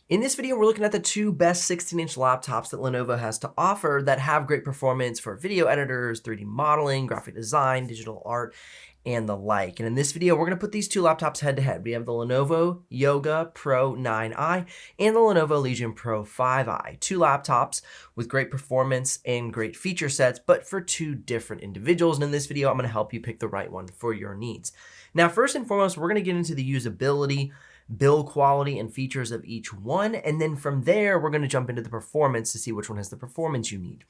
In this video, we're looking at the two best 16-inch laptops that Lenovo has to offer that have great performance for video editors, 3D modeling, graphic design, digital art, and the like. And in this video, we're going to put these two laptops head to head. We have the Lenovo Yoga Pro 9i and the Lenovo Legion Pro 5i. Two laptops with great performance and great feature sets, but for two different individuals. And in this video, I'm going to help you pick the right one for your needs. Now, first and foremost, we're going to get into the usability, build quality, and features of each one. And then from there, we're going to jump into the performance to see which one has the performance you need.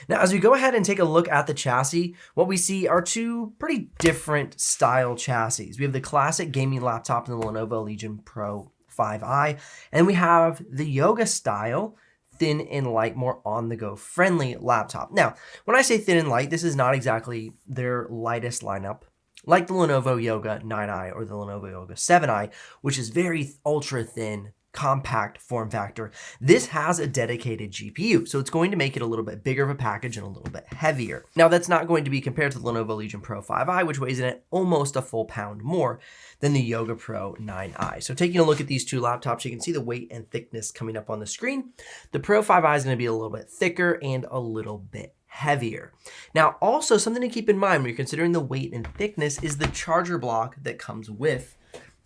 Now, as we go ahead and take a look at the chassis, what we see are two pretty different style chassis. We have the classic gaming laptop in the Lenovo Legion Pro 5i, and we have the yoga style, thin and light, more on-the-go friendly laptop. Now, when I say thin and light, this is not exactly their lightest lineup, like the Lenovo Yoga 9i or the Lenovo Yoga 7i, which is very ultra thin, compact form factor. This has a dedicated GPU, so it's going to make it a little bit bigger of a package and a little bit heavier. Now, that's not going to be compared to the Lenovo Legion Pro 5i, which weighs in at almost a full pound more than the Yoga Pro 9i. So taking a look at these two laptops, you can see the weight and thickness coming up on the screen. The Pro 5i is going to be a little bit thicker and a little bit heavier. Now, also something to keep in mind when you're considering the weight and thickness is the charger block that comes with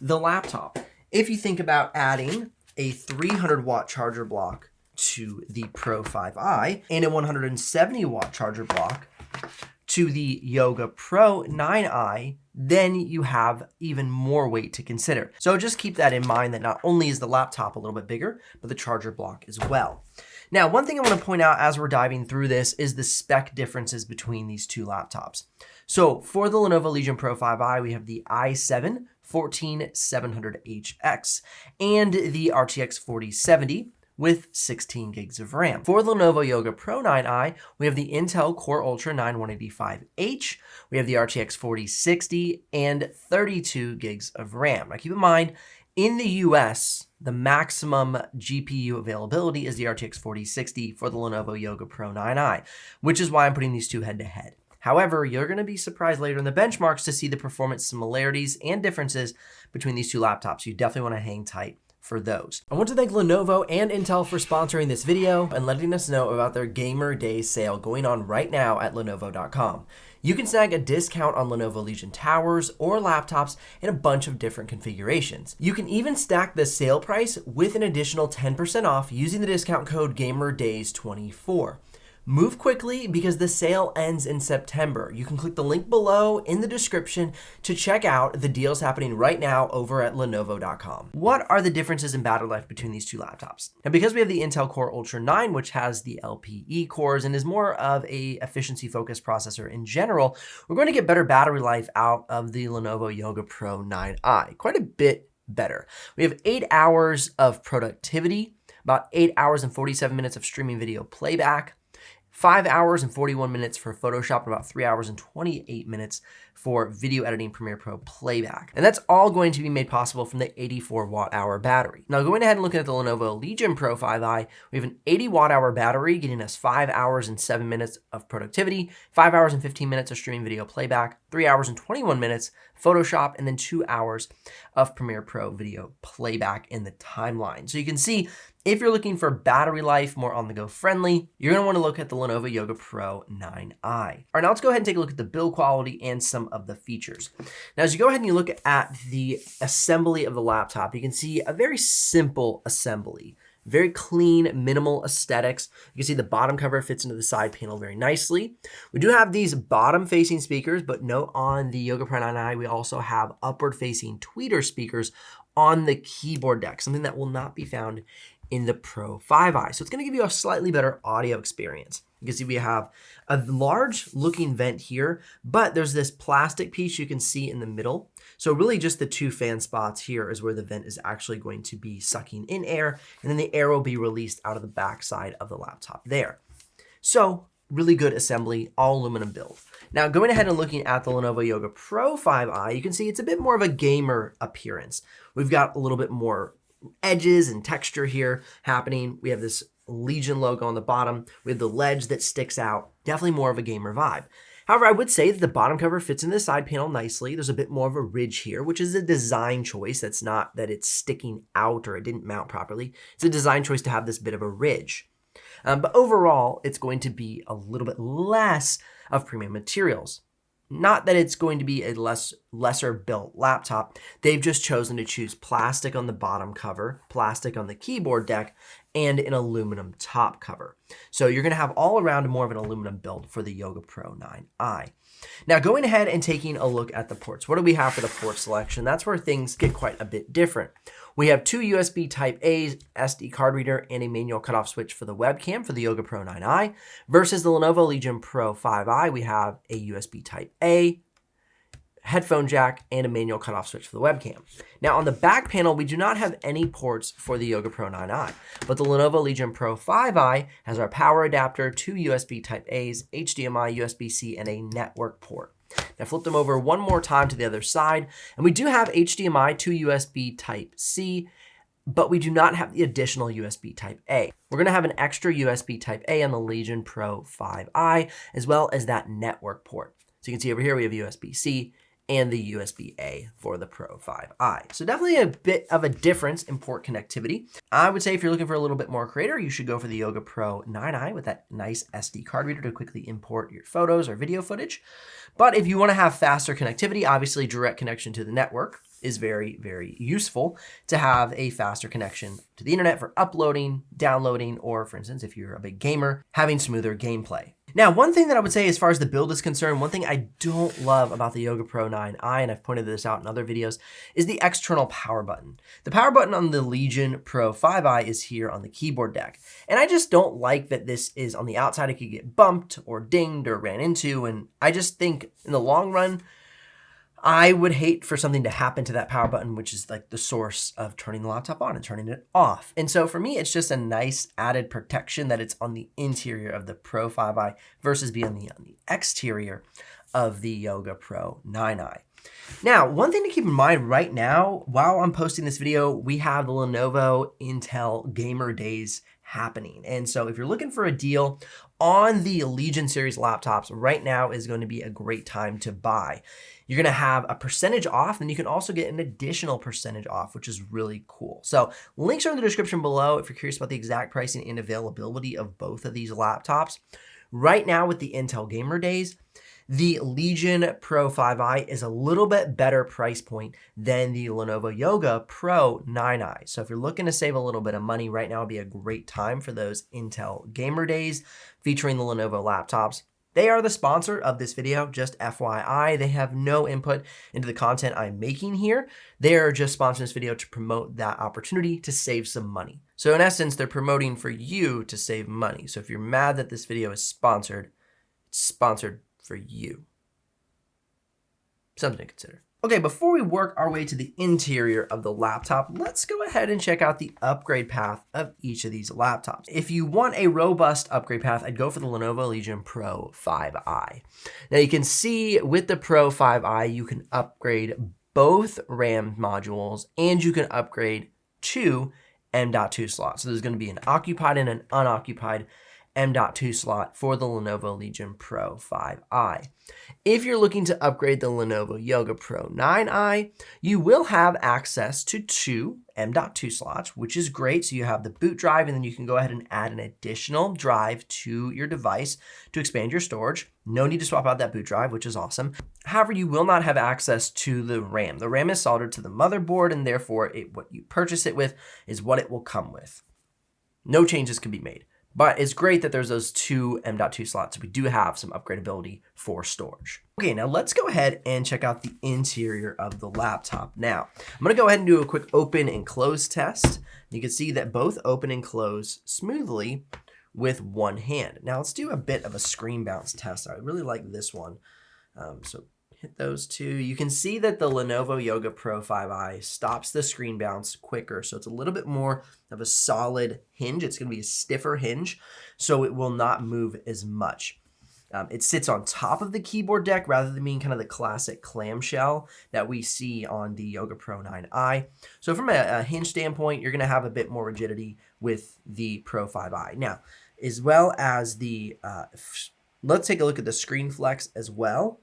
the laptop. If you think about adding a 300 watt charger block to the Pro 5i and a 170 watt charger block to the Yoga Pro 9i, then you have even more weight to consider. So just keep that in mind, that not only is the laptop a little bit bigger, but the charger block as well. Now, one thing I want to point out as we're diving through this is the spec differences between these two laptops. So for the Lenovo Legion Pro 5i, we have the i7 14700HX and the RTX 4070 with 16 gigs of RAM. For the Lenovo Yoga Pro 9i, we have the Intel Core Ultra 9185H, we have the RTX 4060 and 32 gigs of RAM. Now keep in mind, in the US, the maximum GPU availability is the RTX 4060 for the Lenovo Yoga Pro 9i, which is why I'm putting these two head to head. However, you're going to be surprised later in the benchmarks to see the performance similarities and differences between these two laptops. You definitely want to hang tight for those. I want to thank Lenovo and Intel for sponsoring this video and letting us know about their Gamer Days sale going on right now at Lenovo.com. You can snag a discount on Lenovo Legion towers or laptops in a bunch of different configurations. You can even stack the sale price with an additional 10% off using the discount code GamerDays24. Move quickly because the sale ends in September. You can click the link below in the description to check out the deals happening right now over at Lenovo.com. What are the differences in battery life between these two laptops? Now, because we have the Intel Core Ultra 9, which has the LPE cores and is more of a efficiency-focused processor in general, we're going to get better battery life out of the Lenovo Yoga Pro 9i, quite a bit better. We have 8 hours of productivity, about 8 hours and 47 minutes of streaming video playback, 5 hours and 41 minutes for Photoshop, and about 3 hours and 28 minutes for video editing Premiere Pro playback. And that's all going to be made possible from the 84 watt hour battery. Now, going ahead and looking at the Lenovo Legion Pro 5i, we have an 80 watt hour battery getting us 5 hours and 7 minutes of productivity, 5 hours and 15 minutes of streaming video playback, 3 hours and 21 minutes Photoshop, and then 2 hours of Premiere Pro video playback in the timeline. So you can see, if you're looking for battery life, more on-the-go friendly, you're going to want to look at the Lenovo Yoga Pro 9i. All right, now let's go ahead and take a look at the build quality and some of the features. Now, as you go ahead and you look at the assembly of the laptop, you can see a very simple assembly. Very clean, minimal aesthetics. You can see the bottom cover fits into the side panel very nicely. We do have these bottom-facing speakers, but note on the Yoga Pro 9i, we also have upward-facing tweeter speakers on the keyboard deck, something that will not be found in the Pro 5i. So it's going to give you a slightly better audio experience. You can see we have a large looking vent here, but there's this plastic piece you can see in the middle. So really just the two fan spots here is where the vent is actually going to be sucking in air, and then the air will be released out of the back side of the laptop there. So really good assembly, all aluminum build. Now, going ahead and looking at the Lenovo Yoga Pro 5i, you can see it's a bit more of a gamer appearance. We've got a little bit more edges and texture here happening. We have this Legion logo on the bottom. We have the ledge that sticks out. Definitely more of a gamer vibe. However, I would say that the bottom cover fits in the side panel nicely. There's a bit more of a ridge here, which is a design choice. That's not that it's sticking out or it didn't mount properly. It's a design choice to have this bit of a ridge. But overall, it's going to be a little bit less of premium materials. Not that it's going to be a lesser built laptop. They've just chosen to choose plastic on the bottom cover, plastic on the keyboard deck, and an aluminum top cover. So you're going to have all around more of an aluminum build for the Yoga Pro 9i. Now going ahead and taking a look at the ports. What do we have for the port selection? That's where things get quite a bit different. We have two USB Type-A's, SD card reader, and a manual cutoff switch for the webcam for the Yoga Pro 9i. Versus the Lenovo Legion Pro 5i, we have a USB Type-A, headphone jack, and a manual cutoff switch for the webcam. Now on the back panel, we do not have any ports for the Yoga Pro 9i, but the Lenovo Legion Pro 5i has our power adapter, two USB Type-A's, HDMI, USB-C, and a network port. Now flip them over one more time to the other side, and we do have HDMI to USB Type-C, but we do not have the additional USB Type-A. We're going to have an extra USB Type-A on the Legion Pro 5i, as well as that network port. So you can see over here we have USB-C and the USB-A for the Pro 5i. So definitely a bit of a difference in port connectivity. I would say if you're looking for a little bit more creative, you should go for the Yoga Pro 9i with that nice SD card reader to quickly import your photos or video footage. But if you want to have faster connectivity, obviously direct connection to the network is very, very useful to have a faster connection to the internet for uploading, downloading, or for instance, if you're a big gamer, having smoother gameplay. Now, one thing that I would say as far as the build is concerned, one thing I don't love about the Yoga Pro 9i, and I've pointed this out in other videos, is the external power button. The power button on the Legion Pro 5i is here on the keyboard deck. And I just don't like that this is on the outside. It could get bumped or dinged or ran into. And I just think in the long run, I would hate for something to happen to that power button, which is like the source of turning the laptop on and turning it off. And so for me, it's just a nice added protection that it's on the interior of the Pro 5i versus being on the exterior of the Yoga Pro 9i. Now, one thing to keep in mind right now, while I'm posting this video, we have the Lenovo Intel Gamer Days happening. And so if you're looking for a deal on the Legion series laptops, right now is going to be a great time to buy. You're going to have a percentage off, and you can also get an additional percentage off, which is really cool. So links are in the description below if you're curious about the exact pricing and availability of both of these laptops. Right now with the Intel Gamer Days, the Legion Pro 5i is a little bit better price point than the Lenovo Yoga Pro 9i. So if you're looking to save a little bit of money, right now would be a great time for those Intel Gamer Days featuring the Lenovo laptops. They are the sponsor of this video, just FYI. They have no input into the content I'm making here. They are just sponsoring this video to promote that opportunity to save some money. So in essence, they're promoting for you to save money. So if you're mad that this video is sponsored, it's sponsored for you. Something to consider. Okay, before we work our way to the interior of the laptop, let's go ahead and check out the upgrade path of each of these laptops. If you want a robust upgrade path, I'd go for the Lenovo Legion Pro 5i. Now you can see with the Pro 5i, you can upgrade both RAM modules and you can upgrade two M.2 slots. So there's going to be an occupied and an unoccupied M.2 slot for the Lenovo Legion Pro 5i. If you're looking to upgrade the Lenovo Yoga Pro 9i, you will have access to two M.2 slots, which is great. So you have the boot drive, and then you can go ahead and add an additional drive to your device to expand your storage. No need to swap out that boot drive, which is awesome. However, you will not have access to the RAM. The RAM is soldered to the motherboard, and therefore what you purchase it with is what it will come with. No changes can be made. But it's great that there's those two M.2 slots. We do have some upgradability for storage. Okay, now let's go ahead and check out the interior of the laptop. Now, I'm gonna go ahead and do a quick open and close test. You can see that both open and close smoothly with one hand. Now let's do a bit of a screen bounce test. I really like this one. So hit those two. You can see that the Lenovo Yoga Pro 5i stops the screen bounce quicker. So it's a little bit more of a solid hinge. It's going to be a stiffer hinge, so it will not move as much. It sits on top of the keyboard deck rather than being kind of the classic clamshell that we see on the Yoga Pro 9i. So from a hinge standpoint, you're going to have a bit more rigidity with the Pro 5i. Now, as well as the Let's take a look at the screen flex as well.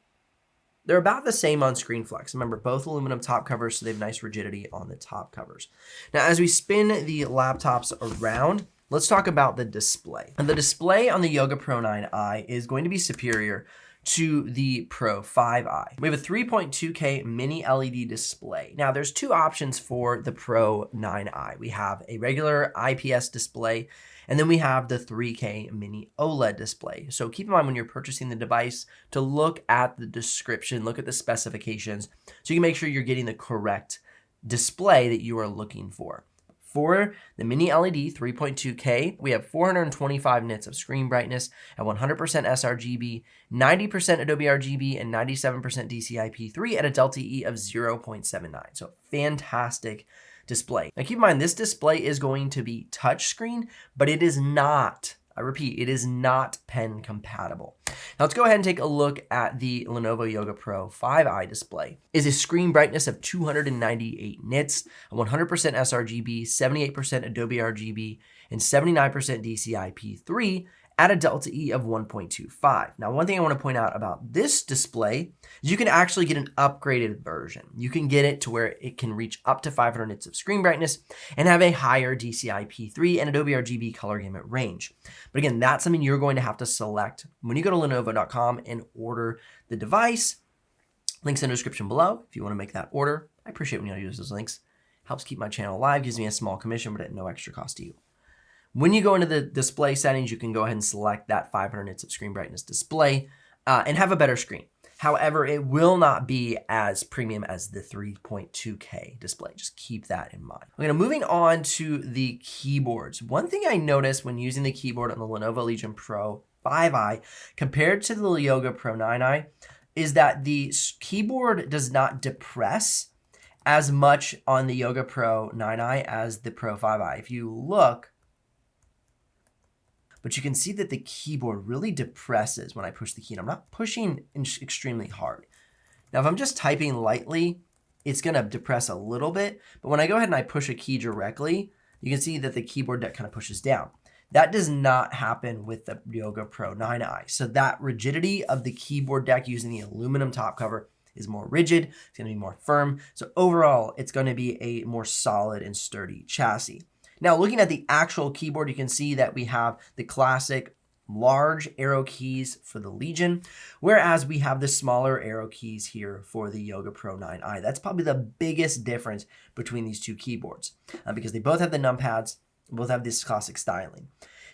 They're about the same on screen flex. Remember, both aluminum top covers, so they have nice rigidity on the top covers. Now, as we spin the laptops around, let's talk about the display. And the display on the Yoga Pro 9i is going to be superior to the Pro 5i. We have a 3.2K mini LED display. Now, there's two options for the Pro 9i. We have a regular IPS display, and then we have the 3K mini OLED display. So keep in mind when you're purchasing the device to look at the description, look at the specifications, so you can make sure you're getting the correct display that you are looking for. For the mini LED 3.2K, we have 425 nits of screen brightness at 100% sRGB, 90% Adobe RGB, and 97% DCI-P3 at a delta E of 0.79. So fantastic display. Now keep in mind, this display is going to be touchscreen, but it is not, I repeat, it is not pen compatible. Now let's go ahead and take a look at the Lenovo Yoga Pro 5i display. Is a screen brightness of 298 nits, 100% sRGB, 78% Adobe RGB, and 79% DCI-P3 at a delta E of 1.25. Now, one thing I want to point out about this display is you can actually get an upgraded version. You can get it to where it can reach up to 500 nits of screen brightness and have a higher DCI-P3 and Adobe RGB color gamut range. But again, that's something you're going to have to select when you go to Lenovo.com and order the device. Links in the description below if you want to make that order. I appreciate when you use those links. Helps keep my channel alive, gives me a small commission, but at no extra cost to you. When you go into the display settings, you can go ahead and select that 500 nits of screen brightness display and have a better screen. However, it will not be as premium as the 3.2K display. Just keep that in mind. Okay, now moving on to the keyboards. One thing I noticed when using the keyboard on the Lenovo Legion Pro 5i compared to the Yoga Pro 9i is that the keyboard does not depress as much on the Yoga Pro 9i as the Pro 5i. If you look, but you can see that the keyboard really depresses when I push the key. And I'm not pushing extremely hard. Now, if I'm just typing lightly, it's gonna depress a little bit, but when I go ahead and I push a key directly, you can see that the keyboard deck kind of pushes down. That does not happen with the Yoga Pro 9i. So that rigidity of the keyboard deck using the aluminum top cover is more rigid, it's gonna be more firm. So overall, it's gonna be a more solid and sturdy chassis. Now, looking at the actual keyboard, you can see that we have the classic large arrow keys for the Legion, whereas we have the smaller arrow keys here for the Yoga Pro 9i. That's probably the biggest difference between these two keyboards because they both have the numpads, both have this classic styling.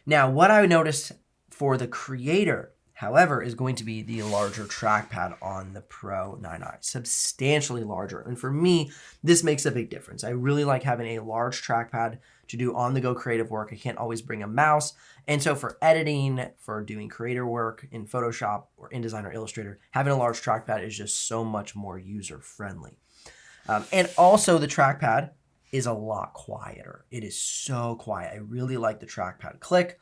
Now, what I noticed for the creator, however, is going to be the larger trackpad on the Pro 9i, substantially larger. And for me, this makes a big difference. I really like having a large trackpad to do on-the-go creative work. I can't always bring a mouse. And so for editing, for doing creator work in Photoshop or InDesign or Illustrator, having a large trackpad is just so much more user-friendly. And also the trackpad is a lot quieter. It is so quiet. I really like the trackpad click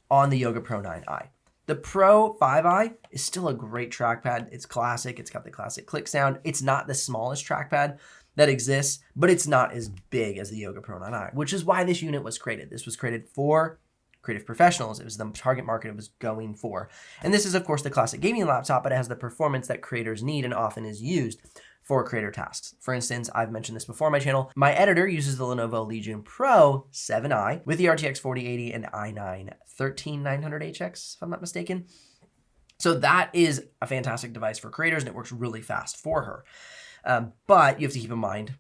on the Yoga Pro 9i. The Pro 5i is still a great trackpad. It's classic. It's got the classic click sound. It's not the smallest trackpad that exists, but it's not as big as the Yoga Pro 9i, which is why this unit was created. This was created for creative professionals. It was the target market it was going for. And this is, of course, the classic gaming laptop, but it has the performance that creators need and often is used for creator tasks. For instance, I've mentioned this before on my channel. My editor uses the Lenovo Legion Pro 7i with the RTX 4080 and i9 13900HX, if I'm not mistaken. So that is a fantastic device for creators, and it works really fast for her. But you have to keep in mind,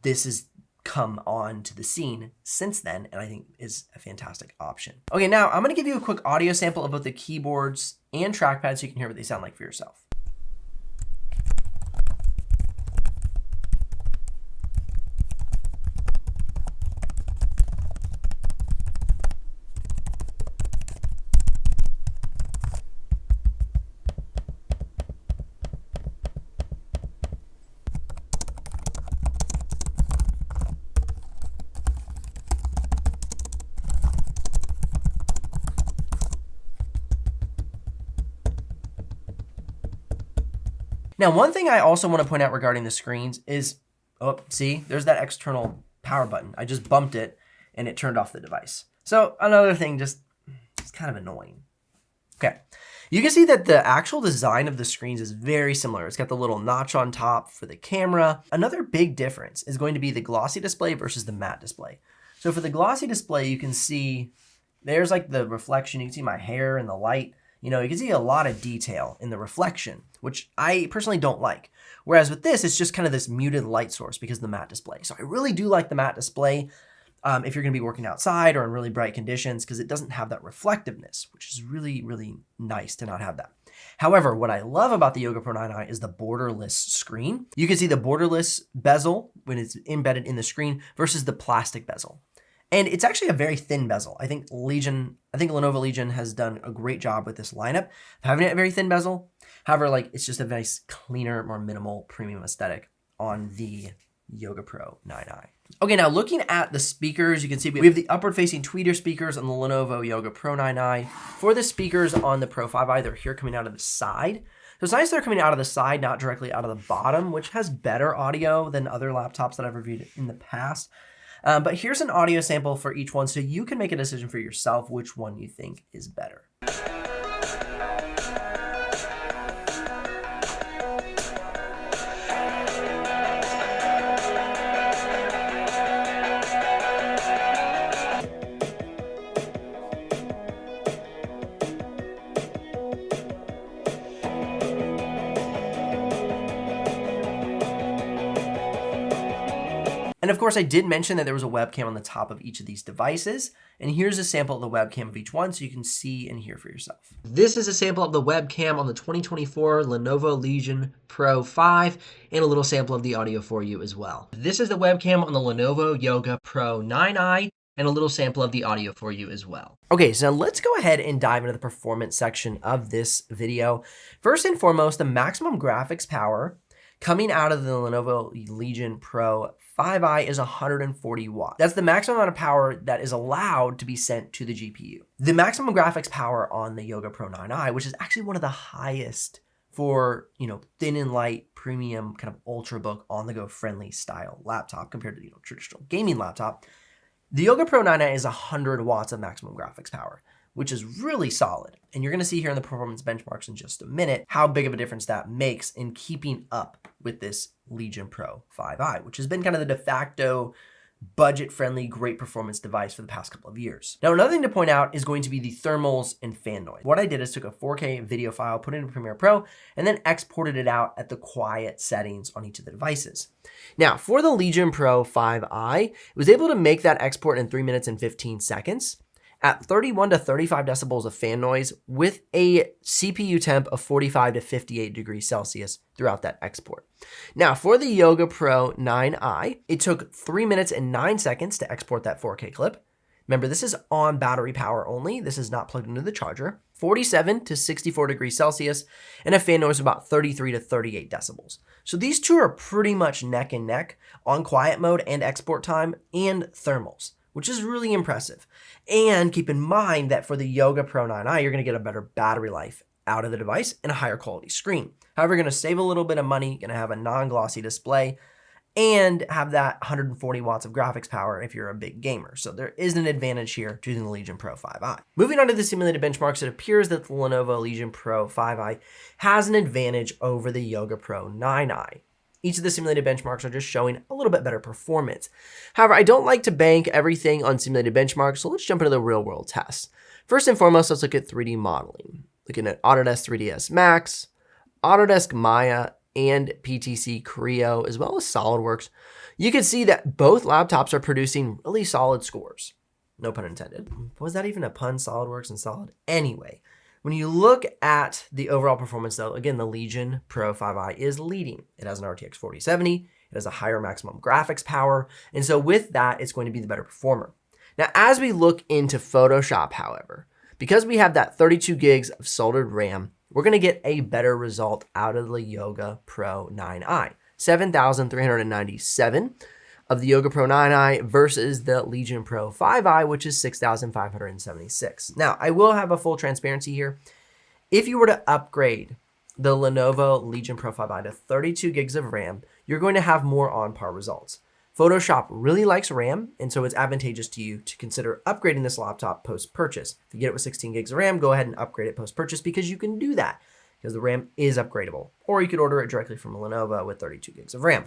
this has come on to the scene since then, and I think is a fantastic option. Okay, now I'm gonna give you a quick audio sample of both the keyboards and trackpad so you can hear what they sound like for yourself. Now, one thing I also want to point out regarding the screens is, oh, see, there's that external power button. I just bumped it and it turned off the device. So another thing, just it's kind of annoying. Okay. You can see that the actual design of the screens is very similar. It's got the little notch on top for the camera. Another big difference is going to be the glossy display versus the matte display. So for the glossy display, you can see there's like the reflection. You can see my hair in the light. You know, you can see a lot of detail in the reflection, which I personally don't like. Whereas with this, it's just kind of this muted light source because of the matte display. So I really do like the matte display if you're going to be working outside or in really bright conditions, because it doesn't have that reflectiveness, which is really, really nice to not have that. However, what I love about the Yoga Pro 9i is the borderless screen. You can see the borderless bezel when it's embedded in the screen versus the plastic bezel. And it's actually a very thin bezel. I think Lenovo Legion has done a great job with this lineup, having a very thin bezel. However, like it's just a nice, cleaner, more minimal premium aesthetic on the Yoga Pro 9i. Okay, now looking at the speakers, you can see we have the upward-facing tweeter speakers on the Lenovo Yoga Pro 9i. For the speakers on the Pro 5i, they're here coming out of the side. So it's nice they're coming out of the side, not directly out of the bottom, which has better audio than other laptops that I've reviewed in the past. But here's an audio sample for each one, so you can make a decision for yourself which one you think is better. And of course, I did mention that there was a webcam on the top of each of these devices. And here's a sample of the webcam of each one so you can see and hear for yourself. This is a sample of the webcam on the 2024 Lenovo Legion Pro 5 and a little sample of the audio for you as well. This is the webcam on the Lenovo Yoga Pro 9i and a little sample of the audio for you as well. Okay, so let's go ahead and dive into the performance section of this video. First and foremost, the maximum graphics power coming out of the Lenovo Legion Pro 5i is 140 watts. That's the maximum amount of power that is allowed to be sent to the GPU. The maximum graphics power on the Yoga Pro 9i, which is actually one of the highest for, thin and light, premium, kind of ultrabook, on-the-go friendly style laptop compared to, traditional gaming laptop. The Yoga Pro 9i is 100 watts of maximum graphics power, which is really solid. And you're gonna see here in the performance benchmarks in just a minute how big of a difference that makes in keeping up with this Legion Pro 5i, which has been kind of the de facto budget-friendly, great performance device for the past couple of years. Now, another thing to point out is going to be the thermals and fan noise. What I did is took a 4K video file, put it in Premiere Pro, and then exported it out at the quiet settings on each of the devices. Now, for the Legion Pro 5i, it was able to make that export in 3 minutes and 15 seconds. At 31 to 35 decibels of fan noise with a CPU temp of 45 to 58 degrees Celsius throughout that export. Now for the Yoga Pro 9i, it took 3 minutes and 9 seconds to export that 4K clip. Remember, this is on battery power only. This is not plugged into the charger. 47 to 64 degrees Celsius and a fan noise of about 33 to 38 decibels. So these two are pretty much neck and neck on quiet mode and export time and thermals, which is really impressive. And keep in mind that for the Yoga Pro 9i, you're gonna get a better battery life out of the device and a higher quality screen. However, you're gonna save a little bit of money, gonna have a non-glossy display, and have that 140 watts of graphics power if you're a big gamer. So there is an advantage here to the Legion Pro 5i. Moving on to the simulated benchmarks, it appears that the Lenovo Legion Pro 5i has an advantage over the Yoga Pro 9i. Each of the simulated benchmarks are just showing a little bit better performance. However, I don't like to bank everything on simulated benchmarks, so let's jump into the real world tests. First and foremost, let's look at 3D modeling. Looking at Autodesk 3ds Max, Autodesk Maya, and PTC Creo, as well as SolidWorks. You can see that both laptops are producing really solid scores. No pun intended. Was that even a pun? SolidWorks and solid? Anyway. When you look at the overall performance though, again, the Legion Pro 5i is leading. It has an RTX 4070, it has a higher maximum graphics power, and so with that, it's going to be the better performer. Now, as we look into Photoshop, however, because we have that 32 gigs of soldered RAM, we're gonna get a better result out of the Yoga Pro 9i, 7,397 of the Yoga Pro 9i versus the Legion Pro 5i, which is 6,576. Now, I will have a full transparency here. If you were to upgrade the Lenovo Legion Pro 5i to 32 gigs of RAM, you're going to have more on par results. Photoshop really likes RAM, and so it's advantageous to you to consider upgrading this laptop post-purchase. If you get it with 16 gigs of RAM, go ahead and upgrade it post-purchase because you can do that because the RAM is upgradable. Or you could order it directly from Lenovo with 32 gigs of RAM.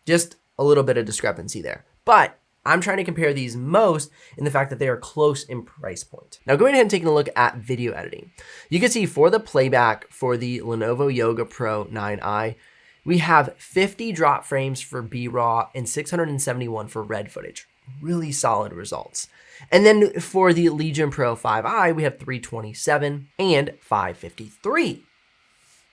Just a little bit of discrepancy there. But I'm trying to compare these most in the fact that they are close in price point. Now going ahead and taking a look at video editing. You can see for the playback for the Lenovo Yoga Pro 9i, we have 50 drop frames for B-RAW and 671 for red footage. Really solid results. And then for the Legion Pro 5i, we have 327 and 553.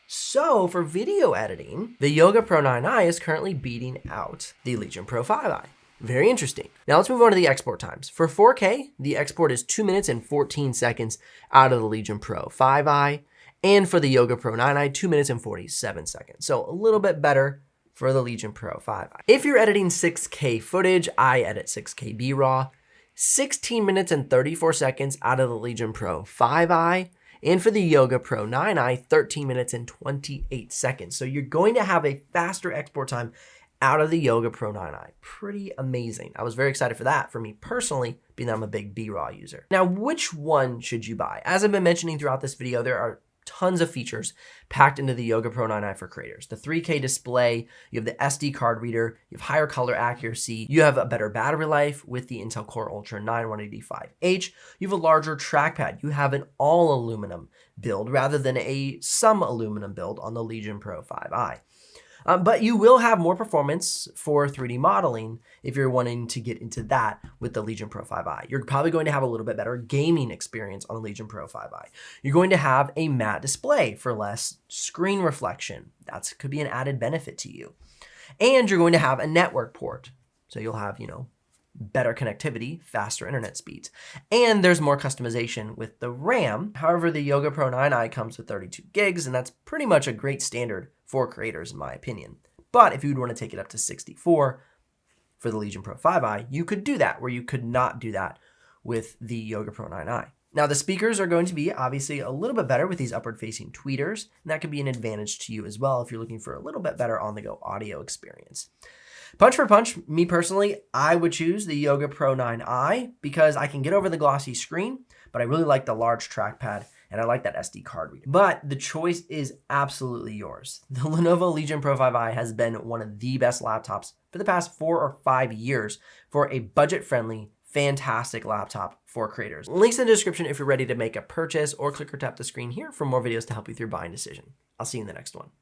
So for video editing, the Yoga Pro 9i is currently beating out the Legion Pro 5i. Very interesting. Now let's move on to the export times. For 4K, the export is 2 minutes and 14 seconds out of the Legion Pro 5i. And for the Yoga Pro 9i, 2 minutes and 47 seconds. So a little bit better for the Legion Pro 5i. If you're editing 6K footage, I edit 6K B-RAW, 16 minutes and 34 seconds out of the Legion Pro 5i. And for the Yoga Pro 9i, 13 minutes and 28 seconds. So you're going to have a faster export time out of the Yoga Pro 9i. Pretty amazing. I was very excited for that, for me personally, being that I'm a big B-RAW user. Now, which one should you buy? As I've been mentioning throughout this video, there are tons of features packed into the Yoga Pro 9i for creators. The 3K display, you have the SD card reader, you have higher color accuracy, you have a better battery life with the Intel Core Ultra 9 185H, you have a larger trackpad, you have an all aluminum build rather than a some aluminum build on the Legion Pro 5i. But you will have more performance for 3D modeling if you're wanting to get into that with the Legion Pro 5i. You're probably going to have a little bit better gaming experience on the Legion Pro 5i. You're going to have a matte display for less screen reflection. That could be an added benefit to you. And you're going to have a network port. So you'll have, better connectivity, faster internet speeds. And there's more customization with the RAM. However, the Yoga Pro 9i comes with 32 gigs, and that's pretty much a great standard for creators in my opinion. But if you'd want to take it up to 64 for the Legion Pro 5i, you could do that, where you could not do that with the Yoga Pro 9i. Now the speakers are going to be obviously a little bit better with these upward facing tweeters, and that could be an advantage to you as well if you're looking for a little bit better on the go audio experience. Punch for punch, me personally, I would choose the Yoga Pro 9i because I can get over the glossy screen, but I really like the large trackpad and I like that SD card reader. But the choice is absolutely yours. The Lenovo Legion Pro 5i has been one of the best laptops for the past 4 or 5 years for a budget-friendly, fantastic laptop for creators. Links in the description if you're ready to make a purchase, or click or tap the screen here for more videos to help you with your buying decision. I'll see you in the next one.